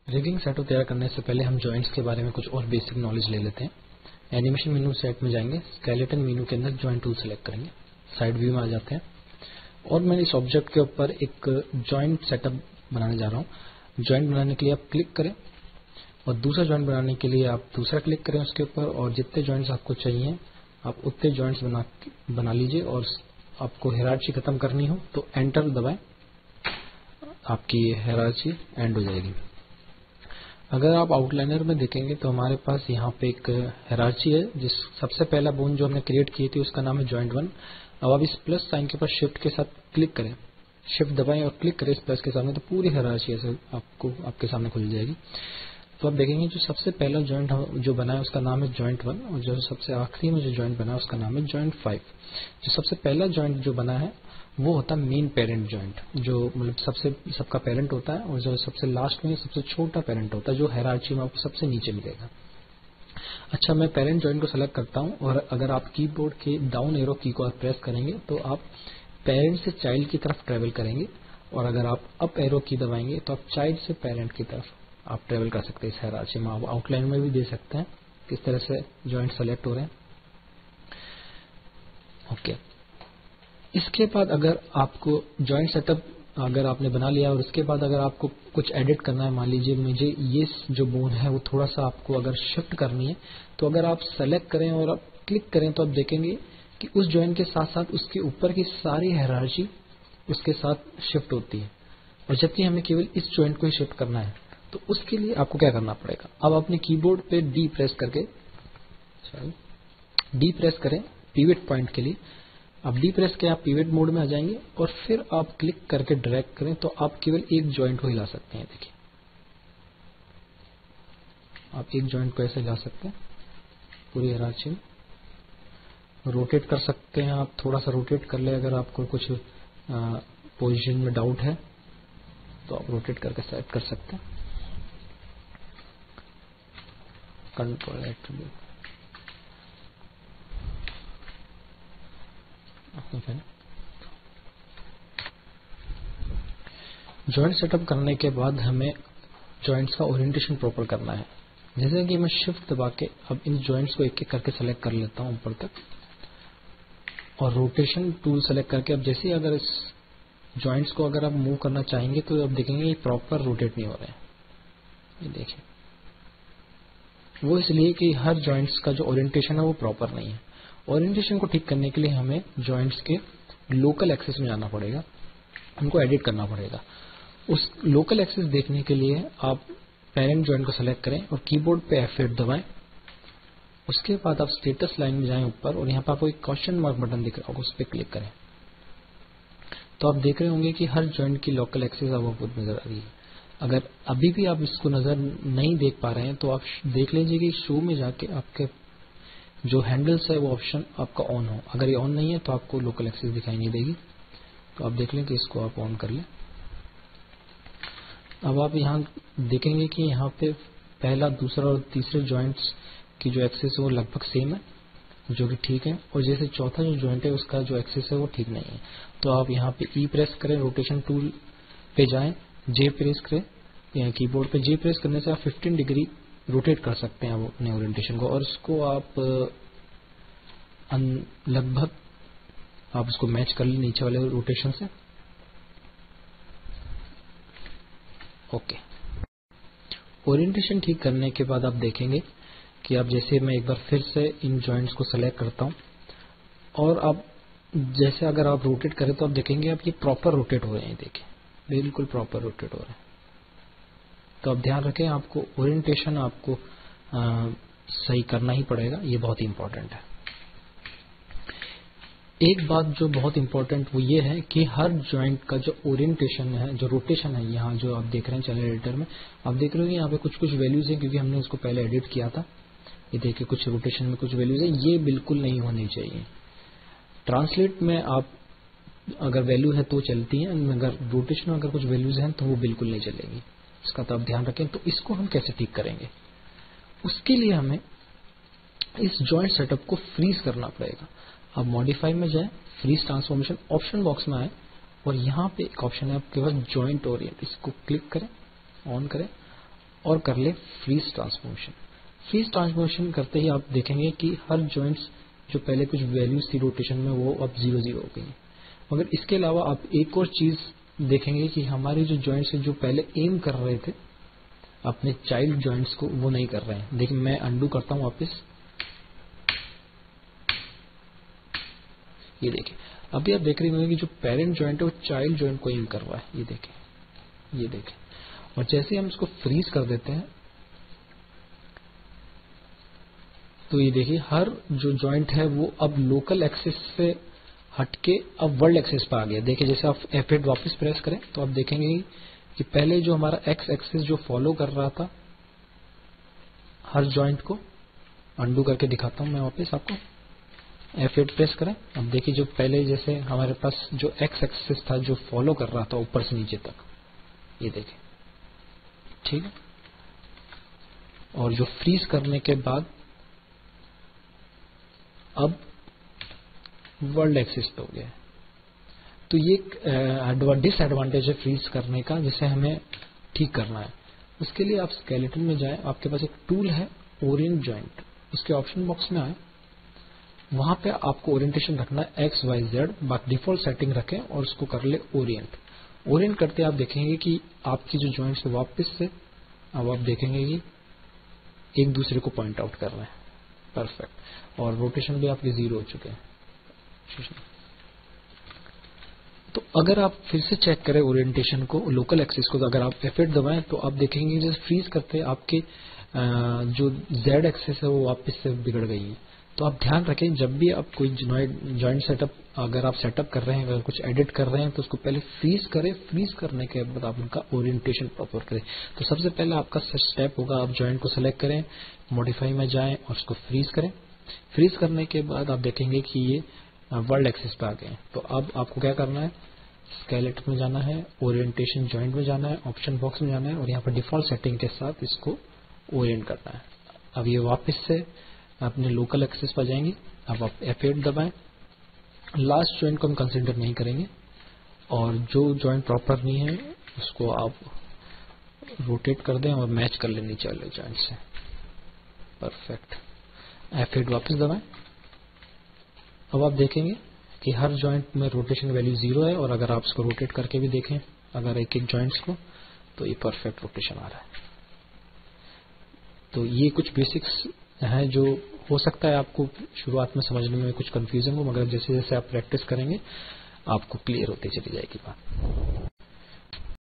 Rigging set को तैयार करने से पहले हम जॉइंट्स के बारे में कुछ और बेसिक नॉलेज ले लेते हैं। एनिमेशन मेनू सेट में जाएंगे, स्केलेटन मेनू के अंदर जॉइंट टूल सेलेक्ट करेंगे, साइड व्यू में आ जाते हैं और मैं इस ऑब्जेक्ट के ऊपर एक जॉइंट सेटअप बनाने जा रहा हूँ। जॉइंट बनाने के लिए आप क्लिक करें और दूसरा जॉइंट बनाने के लिए आप दूसरा क्लिक करें उसके ऊपर, और जितने जॉइंट्स आपको चाहिए आप उतने जॉइंट्स बना लीजिए। और आपको हायरार्ची खत्म करनी हो तो एंटर दबाएं, आपकी हायरार्ची एंड हो जाएगी। अगर आप आउटलाइनर में देखेंगे तो हमारे पास यहाँ पे एक हायरार्ची है, जिस सबसे पहला बोन जो हमने क्रिएट की थी उसका नाम है जॉइंट 1। अब आप इस प्लस साइन के पास शिफ्ट के साथ क्लिक करें, शिफ्ट दबाएं और क्लिक करें इस प्लस के सामने, तो पूरी हायरार्ची ऐसे आपको आपके सामने खुल जाएगी। तो आप देखेंगे जो सबसे पहला जॉइंट जो बना है उसका नाम है जॉइंट 1, और जो सबसे आखिरी में जो जॉइंट बना है उसका नाम है जॉइंट 5। जो सबसे पहला जॉइंट जो बना है वो होता है मेन पेरेंट जॉइंट, जो मतलब सबका पेरेंट होता है, और जो सबसे लास्ट में सबसे छोटा पेरेंट होता है जो हायरार्ची में आपको सबसे नीचे मिलेगा। अच्छा, मैं पेरेंट जॉइंट को सेलेक्ट करता हूं, और अगर आप कीबोर्ड के डाउन एरो की को आप प्रेस करेंगे तो आप पेरेंट से चाइल्ड की तरफ ट्रेवल करेंगे, और अगर आप अप एरो की दबाएंगे तो आप चाइल्ड से पेरेंट की तरफ आप ट्रेवल कर सकते हैं। इस हायरार्ची में आप आउटलाइन में भी दे सकते हैं किस तरह से जॉइंट सेलेक्ट हो रहे हैं। ओके, इसके बाद अगर आपको जॉइंट सेटअप अगर आपने बना लिया और उसके बाद अगर आपको कुछ एडिट करना है, मान लीजिए मुझे ये जो बोन है वो थोड़ा सा आपको अगर शिफ्ट करनी है, तो अगर आप सेलेक्ट करें और आप क्लिक करें तो आप देखेंगे कि उस जॉइंट के साथ साथ उसके ऊपर की सारी हायरार्ची उसके साथ शिफ्ट होती है, और जबकि हमें केवल इस जॉइंट को ही शिफ्ट करना है। तो उसके लिए आपको क्या करना पड़ेगा, अब अपने कीबोर्ड पे डी प्रेस करें पिवट पॉइंट के लिए। आप डी प्रेस के आप पिवट मोड में आ जाएंगे और फिर आप क्लिक करके ड्रैग करें तो आप केवल एक जॉइंट को हिला सकते हैं। देखिए, आप एक जॉइंट को ऐसे हिला सकते हैं पूरी हायरार्ची में। रोटेट कर सकते हैं आप, थोड़ा सा रोटेट कर ले अगर आपको कुछ पोजीशन में डाउट है तो आप रोटेट करके सेट कर सकते हैं। कंट्रोल जॉइंट सेटअप करने के बाद हमें जॉइंट्स का ओरिएंटेशन प्रॉपर करना है। जैसे कि मैं शिफ्ट दबा के अब इन जॉइंट्स को एक एक करके सेलेक्ट कर लेता हूं ऊपर तक, और रोटेशन टूल सेलेक्ट करके अब जैसे अगर इस जॉइंट्स को अगर आप मूव करना चाहेंगे तो आप देखेंगे ये प्रॉपर रोटेट नहीं हो रहे हैं। ये देखिए, वो इसलिए कि हर जॉइंट्स का जो ओरिएंटेशन है वो प्रॉपर नहीं है। ओरिएंटेशन को ठीक करने के लिए हमें जॉइंट्स के लोकल एक्सेस में जाना पड़ेगा, उनको एडिट करना पड़ेगा। उस लोकल एक्सेस देखने के लिए आप पेरेंट जॉइंट को सेलेक्ट करें और कीबोर्ड पे F8 दबाएं। उसके बाद आप स्टेटस लाइन में जाएं ऊपर, और यहाँ पर आपको एक क्वेश्चन मार्क बटन दिख रहा होगा, उस पर क्लिक करें तो आप देख रहे होंगे कि हर जॉइंट की लोकल एक्सेस आपको नजर आ रही है। अगर अभी भी आप इसको नजर नहीं देख पा रहे हैं तो आप देख लीजिए कि शो में जाके आपके जो हैंडल्स है वो ऑप्शन आपका ऑन हो। अगर ये ऑन नहीं है तो आपको लोकल एक्सेस दिखाई नहीं देगी, तो आप देख लें कि इसको आप ऑन कर लें। अब आप यहाँ देखेंगे कि यहाँ पे पहला, दूसरा और तीसरे जॉइंट्स की जो एक्सेस है वो लगभग सेम है, जो कि ठीक है, और जैसे चौथा जो जॉइंट है उसका जो एक्सेस है वो ठीक नहीं है। तो आप यहाँ पे ई प्रेस करें, रोटेशन टूल पे जाएं, जे प्रेस करें, या कीबोर्ड पे जे प्रेस करने से आप 15 डिग्री रोटेट कर सकते हैं अपने ओरिएंटेशन को, और उसको आप लगभग आप उसको मैच कर लें नीचे वाले रोटेशन से। ओके, ओरिएंटेशन ठीक करने के बाद आप देखेंगे कि आप जैसे मैं एक बार फिर से इन जॉइंट्स को सेलेक्ट करता हूं, और आप जैसे अगर आप रोटेट करें तो आप देखेंगे आप ये प्रॉपर रोटेट हो रहे हैं। देखिए, बिल्कुल प्रॉपर रोटेट हो रहे हैं। तो आप ध्यान रखें, आपको ओरिएंटेशन आपको सही करना ही पड़ेगा, ये बहुत ही इंपॉर्टेंट है। एक बात जो बहुत इंपॉर्टेंट वो ये है कि हर जॉइंट का जो ओरिएंटेशन है, जो रोटेशन है, यहाँ जो आप देख रहे हैं चैनल एडिटर में आप देख रहे हो यहाँ पे कुछ कुछ वैल्यूज है, क्योंकि हमने इसको पहले एडिट किया था। ये देखिए, कुछ रोटेशन में कुछ वैल्यूज है, ये बिल्कुल नहीं होनी चाहिए। ट्रांसलेट में आप अगर वैल्यू है तो चलती है, अगर रोटेशन में अगर कुछ वैल्यूज हैं तो वो बिल्कुल नहीं चलेगी। इसका तो आप ध्यान रखें। तो इसको हम कैसे ठीक करेंगे, उसके लिए हमें इस जॉइंट सेटअप को फ्रीज करना पड़ेगा। अब मॉडिफाई में जाएं, फ्रीज ट्रांसफॉर्मेशन ऑप्शन बॉक्स में आए, और यहाँ पे एक ऑप्शन है आपके पास जॉइंट ओरिएंट, इसको क्लिक करें, ऑन करें, और कर ले फ्रीज ट्रांसफॉर्मेशन। फ्रीज ट्रांसफॉर्मेशन करते ही आप देखेंगे कि हर जॉइंट्स जो पहले कुछ वैल्यूज थी रोटेशन में वो अब 0 0 हो गई हैं। मगर इसके अलावा आप एक और चीज देखेंगे कि हमारे जो जॉइंट्स जो पहले एम कर रहे थे अपने चाइल्ड जॉइंट्स को, वो नहीं कर रहे हैं। देखिए मैं अंडू करता हूं वापस, ये देखिए अभी आप देख रहे होंगे कि जो पेरेंट जॉइंट है वो चाइल्ड जॉइंट को एम कर रहा है, ये देखें। और जैसे हम इसको फ्रीज कर देते हैं तो ये देखिए हर जो जॉइंट है वो अब लोकल एक्सिस से हटके अब वर्ल्ड एक्सिस पर आ गया। देखिए जैसे आप F8 वापस प्रेस करें तो आप देखेंगे कि पहले जो हमारा एक्स एक्सिस जो फॉलो कर रहा था हर जॉइंट को, अंडू करके दिखाता हूं मैं वापस आपको, F8 प्रेस करें। अब देखिए जो पहले जैसे हमारे पास जो एक्स एक्सिस था जो फॉलो कर रहा था ऊपर से नीचे तक, ये देखें, ठीक है। और जो फ्रीज करने के बाद अब वर्ल्ड एक्सिस पे हो गया। तो ये डिसएडवांटेज है फ्रीज करने का, जिसे हमें ठीक करना है। उसके लिए आप स्केलेटन में जाएं, आपके पास एक टूल है ओरिएंट जॉइंट, उसके ऑप्शन बॉक्स में आए, वहां पे आपको ओरिएंटेशन रखना है एक्स वाई जेड, बाकी डिफॉल्ट सेटिंग रखें और उसको कर ले ओरिएंट। ओरिएंट करते आप देखेंगे कि आपकी जो जॉइंट्स वापस से अब आप देखेंगे कि एक दूसरे को पॉइंट आउट कर रहे हैं, परफेक्ट। और रोटेशन भी आपके 0 हो चुके हैं। तो अगर आप फिर से चेक करें ओरिएंटेशन को, लोकल एक्सिस को, तो अगर आप F8 दबाएं तो आप देखेंगे जैसे फ्रीज करते आपके जो Z एक्सिस है वो वापस से बिगड़ गई है। तो आप ध्यान रखें जब भी आप कोई जॉइंट सेटअप अगर आप सेटअप कर रहे हैं, अगर कुछ एडिट कर रहे हैं तो उसको पहले फ्रीज करें, फ्रीज करने के बाद आप उनका ओरिएंटेशन प्रॉपर करें। तो सबसे पहले आपका स्टेप होगा, आप जॉइंट को सेलेक्ट करें, मॉडिफाई में जाएं और उसको फ्रीज करें। फ्रीज करने के बाद आप देखेंगे कि ये वर्ल्ड एक्सिस पे आ गए। तो अब आपको क्या करना है, स्केलेटन में जाना है, ओरिएंटेशन जॉइंट में जाना है, ऑप्शन बॉक्स में जाना है और यहाँ पर डिफॉल्ट सेटिंग के साथ इसको ओरिएंट करना है। अब ये वापस से अपने लोकल एक्सिस पर जाएंगे। अब आप F8 दबाएं, लास्ट जॉइंट को हम कंसिडर नहीं करेंगे और जो जॉइंट प्रॉपर नहीं है उसको आप रोटेट कर दें और मैच कर लें नीचे वाले जॉइंट से, परफेक्ट। F8 वापस दबाएं। अब आप देखेंगे कि हर जॉइंट में रोटेशन वैल्यू 0 है और अगर आप इसको रोटेट करके भी देखें अगर एक एक जॉइंट्स को तो ये परफेक्ट रोटेशन आ रहा है। तो ये कुछ बेसिक्स हैं जो हो सकता है आपको शुरुआत में समझने में कुछ कंफ्यूजन हो, मगर जैसे जैसे आप प्रैक्टिस करेंगे आपको क्लियर होती चली जाएगी बात।